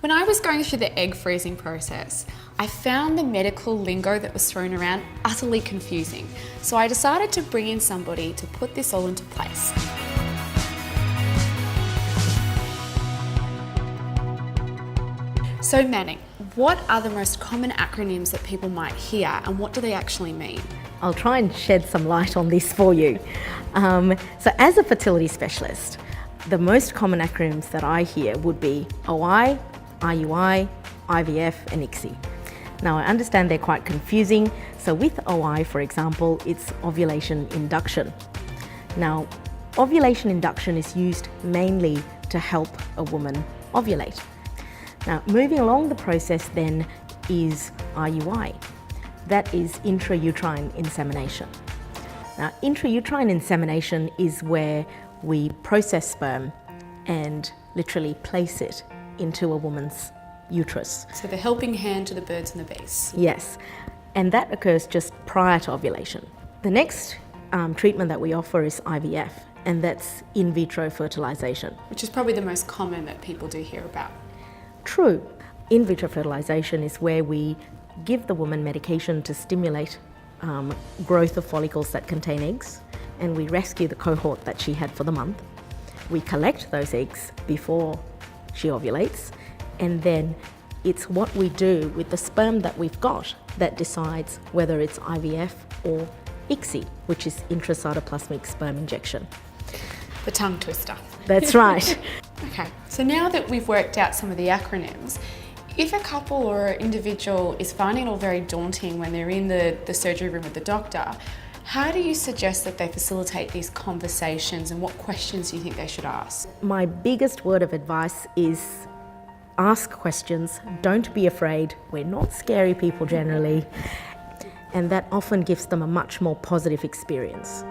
When I was going through the egg freezing process, I found the medical lingo that was thrown around utterly confusing. So I decided to bring in somebody to put this all into place. So Manny, what are the most common acronyms that people might hear and what do they actually mean? I'll try and shed some light on this for you. So as a fertility specialist, the most common acronyms that I hear would be OI, IUI, IVF and ICSI. Now I understand they're quite confusing, so with OI, for example, it's ovulation induction. Now, ovulation induction is used mainly to help a woman ovulate. Now, moving along the process then is IUI. That is intrauterine insemination. Now, intrauterine insemination is where we process sperm and literally place it into a woman's uterus. So the helping hand to the birds and the bees. Yes, and that occurs just prior to ovulation. The next treatment that we offer is IVF, and that's in vitro fertilization. Which is probably the most common that people do hear about. True. In vitro fertilization is where we give the woman medication to stimulate growth of follicles that contain eggs, and we rescue the cohort that she had for the month. We collect those eggs before she ovulates, and then it's what we do with the sperm that we've got that decides whether it's IVF or ICSI, which is intracytoplasmic sperm injection. The tongue twister. That's right. Okay, so now that we've worked out some of the acronyms, if a couple or an individual is finding it all very daunting when they're in the surgery room with the doctor, how do you suggest that they facilitate these conversations and what questions do you think they should ask? My biggest word of advice is ask questions, don't be afraid. We're not scary people generally, and that often gives them a much more positive experience.